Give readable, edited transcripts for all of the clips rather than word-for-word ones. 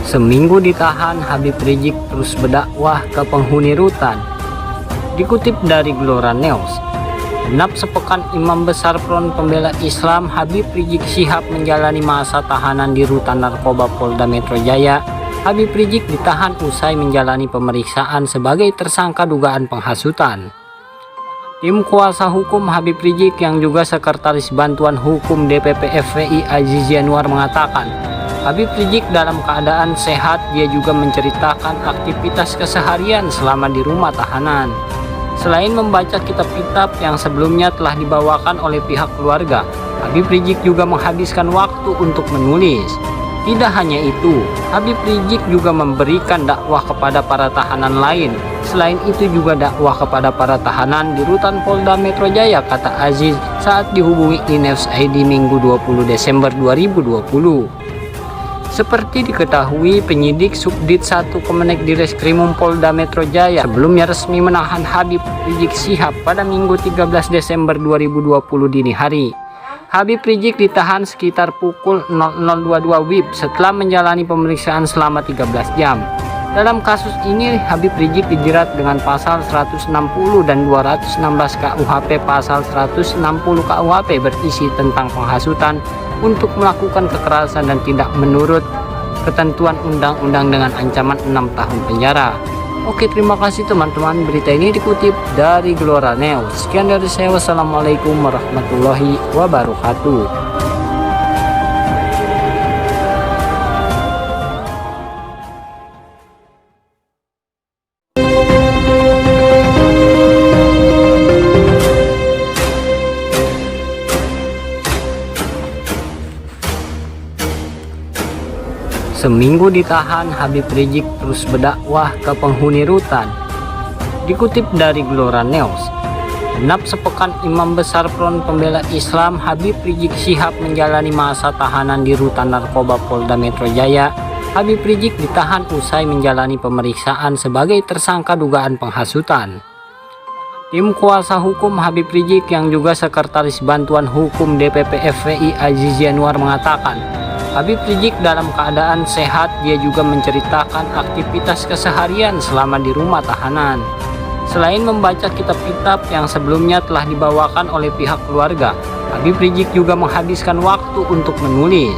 Seminggu ditahan, Habib Rizik terus berdakwah ke penghuni rutan. Dikutip dari Gelora News, genap sepekan Imam Besar Front Pembela Islam Habib Rizik Syihab menjalani masa tahanan di rutan narkoba Polda Metro Jaya. Habib Rizik ditahan usai menjalani pemeriksaan sebagai tersangka dugaan penghasutan. Tim kuasa hukum Habib Rizik yang juga Sekretaris Bantuan Hukum DPP FPI Aziz Yanuar mengatakan, Habib Rizik dalam keadaan sehat. Dia juga menceritakan aktivitas keseharian selama di rumah tahanan. Selain membaca kitab-kitab yang sebelumnya telah dibawakan oleh pihak keluarga, Habib Rizik juga menghabiskan waktu untuk menulis. Tidak hanya itu, Habib Rizik juga memberikan dakwah kepada para tahanan lain. Selain itu juga dakwah kepada para tahanan di rutan Polda Metro Jaya, kata Aziz saat dihubungi Inews ID Minggu 20 Desember 2020. Seperti diketahui, penyidik Subdit 1 Kemenek Direskrimum Polda Metro Jaya sebelumnya resmi menahan Habib Rizik Syihab pada Minggu 13 Desember 2020 dini hari. Habib Rizik ditahan sekitar pukul 00.22 WIB setelah menjalani pemeriksaan selama 13 jam. Dalam kasus ini, Habib Rizik dijerat dengan pasal 160 dan 216 KUHP. Pasal 160 KUHP berisi tentang penghasutan untuk melakukan kekerasan dan tidak menurut ketentuan undang-undang dengan ancaman 6 tahun penjara. Oke, terima kasih teman-teman. Berita ini dikutip dari Gelora News. Sekian dari saya. Wassalamualaikum warahmatullahi wabarakatuh. Seminggu ditahan, Habib Rizik terus berdakwah ke penghuni rutan. Dikutip dari Gelora News, genap sepekan Imam Besar Front Pembela Islam Habib Rizik Syihab menjalani masa tahanan di rutan narkoba Polda Metro Jaya. Habib Rizik ditahan usai menjalani pemeriksaan sebagai tersangka dugaan penghasutan. Tim kuasa hukum Habib Rizik yang juga Sekretaris Bantuan Hukum DPP FPI Aziz Yanuar mengatakan, Habib Rizik dalam keadaan sehat. Dia juga menceritakan aktivitas keseharian selama di rumah tahanan. Selain membaca kitab-kitab yang sebelumnya telah dibawakan oleh pihak keluarga, Habib Rizik juga menghabiskan waktu untuk menulis.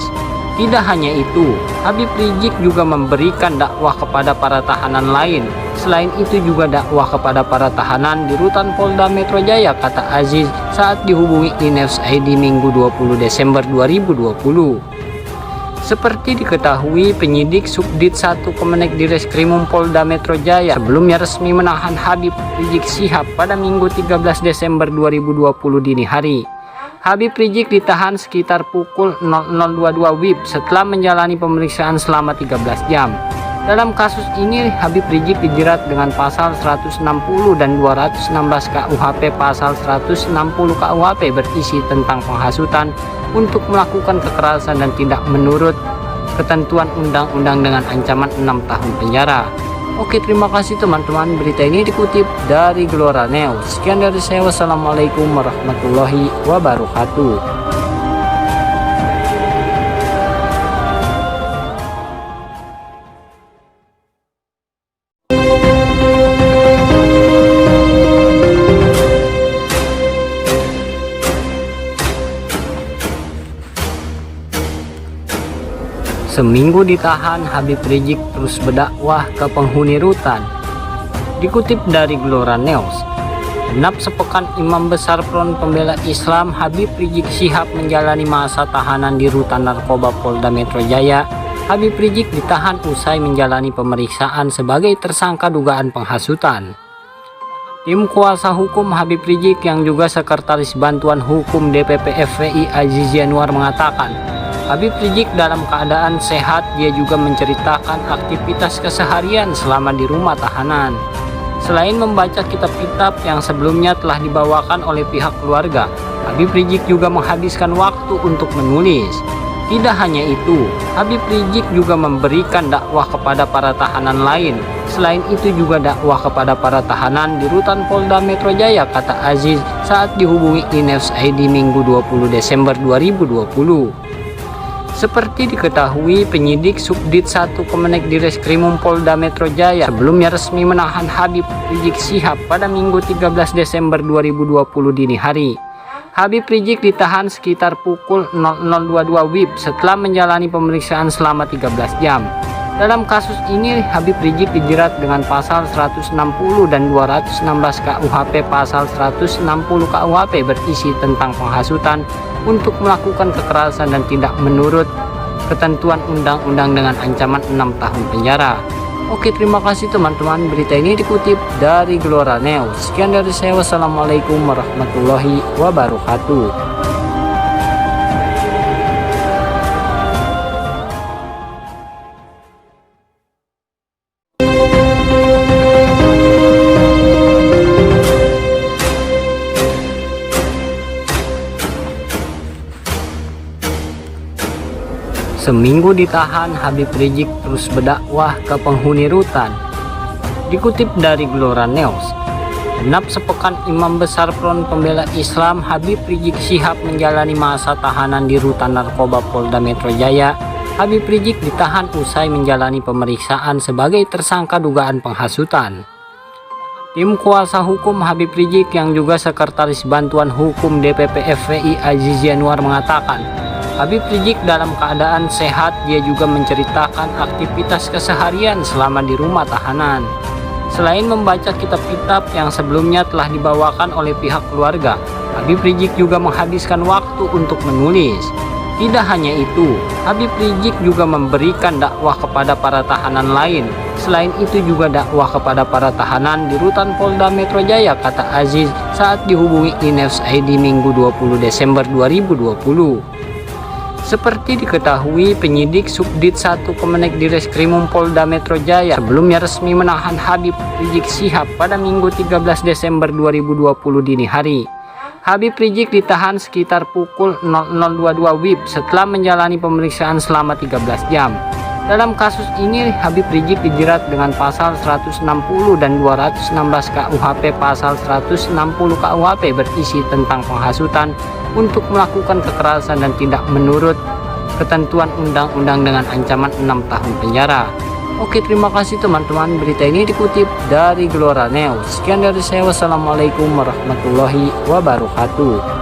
Tidak hanya itu, Habib Rizik juga memberikan dakwah kepada para tahanan lain. Selain itu juga dakwah kepada para tahanan di rutan Polda Metro Jaya, kata Aziz saat dihubungi Inews ID Minggu 20 Desember 2020. Seperti diketahui, penyidik Subdit 1 Kemenek Direskrimum Polda Metro Jaya sebelumnya resmi menahan Habib Rizik Syihab pada Minggu 13 Desember 2020 dini hari. Habib Rizik ditahan sekitar pukul 00.22 WIB setelah menjalani pemeriksaan selama 13 jam. Dalam kasus ini, Habib Rizik dijerat dengan pasal 160 dan 216 KUHP. Pasal 160 KUHP berisi tentang penghasutan untuk melakukan kekerasan dan tidak menurut ketentuan undang-undang dengan ancaman 6 tahun penjara. Oke, terima kasih teman-teman. Berita ini dikutip dari Gelora News. Sekian dari saya. Wassalamualaikum warahmatullahi wabarakatuh. Seminggu ditahan, Habib Rizik terus berdakwah ke penghuni rutan. Dikutip dari Gelora News, genap sepekan Imam Besar Front Pembela Islam Habib Rizik Syihab menjalani masa tahanan di rutan narkoba Polda Metro Jaya. Habib Rizik ditahan usai menjalani pemeriksaan sebagai tersangka dugaan penghasutan. Tim kuasa hukum Habib Rizik yang juga Sekretaris Bantuan Hukum DPP FPI Aziz Yanuar mengatakan, Habib Rizik dalam keadaan sehat. Dia juga menceritakan aktivitas keseharian selama di rumah tahanan. Selain membaca kitab-kitab yang sebelumnya telah dibawakan oleh pihak keluarga, Habib Rizik juga menghabiskan waktu untuk menulis. Tidak hanya itu, Habib Rizik juga memberikan dakwah kepada para tahanan lain. Selain itu juga dakwah kepada para tahanan di rutan Polda Metro Jaya, kata Aziz saat dihubungi Inews ID Minggu 20 Desember 2020. Seperti diketahui, penyidik Subdit 1 Kemenek Direskrimum Polda Metro Jaya sebelumnya resmi menahan Habib Rizik Syihab pada Minggu 13 Desember 2020 dini hari. Habib Rizik ditahan sekitar pukul 00.22 WIB setelah menjalani pemeriksaan selama 13 jam. Dalam kasus ini, Habib Rizik dijerat dengan pasal 160 dan 216 KUHP. Pasal 160 KUHP berisi tentang penghasutan untuk melakukan kekerasan dan tidak menurut ketentuan undang-undang dengan ancaman 6 tahun penjara. Oke, terima kasih teman-teman. Berita ini dikutip dari Gelora News. Sekian dari saya. Wassalamualaikum warahmatullahi wabarakatuh. Seminggu ditahan, Habib Rizik terus berdakwah ke penghuni rutan. Dikutip dari Gelora News, genap sepekan Imam Besar Front Pembela Islam Habib Rizik Syihab menjalani masa tahanan di rutan narkoba Polda Metro Jaya. Habib Rizik ditahan usai menjalani pemeriksaan sebagai tersangka dugaan penghasutan. Tim kuasa hukum Habib Rizik yang juga Sekretaris Bantuan Hukum DPP FPI Aziz Yanuar mengatakan, Habib Rizik dalam keadaan sehat. Dia juga menceritakan aktivitas keseharian selama di rumah tahanan. Selain membaca kitab-kitab yang sebelumnya telah dibawakan oleh pihak keluarga, Habib Rizik juga menghabiskan waktu untuk menulis. Tidak hanya itu, Habib Rizik juga memberikan dakwah kepada para tahanan lain. Selain itu juga dakwah kepada para tahanan di rutan Polda Metro Jaya, kata Aziz saat dihubungi Inews ID Minggu 20 Desember 2020. Seperti diketahui, penyidik Subdit 1 Kemenek Direskrimum Polda Metro Jaya sebelumnya resmi menahan Habib Rizik Syihab pada Minggu 13 Desember 2020 dini hari. Habib Rizik ditahan sekitar pukul 00.22 WIB setelah menjalani pemeriksaan selama 13 jam. Dalam kasus ini, Habib Rizik dijerat dengan pasal 160 dan 216 KUHP. Pasal 160 KUHP berisi tentang penghasutan untuk melakukan kekerasan dan tidak menurut ketentuan undang-undang dengan ancaman 6 tahun penjara. Oke, terima kasih teman-teman. Berita ini dikutip dari Gelora News. Sekian dari saya. Wassalamualaikum warahmatullahi wabarakatuh.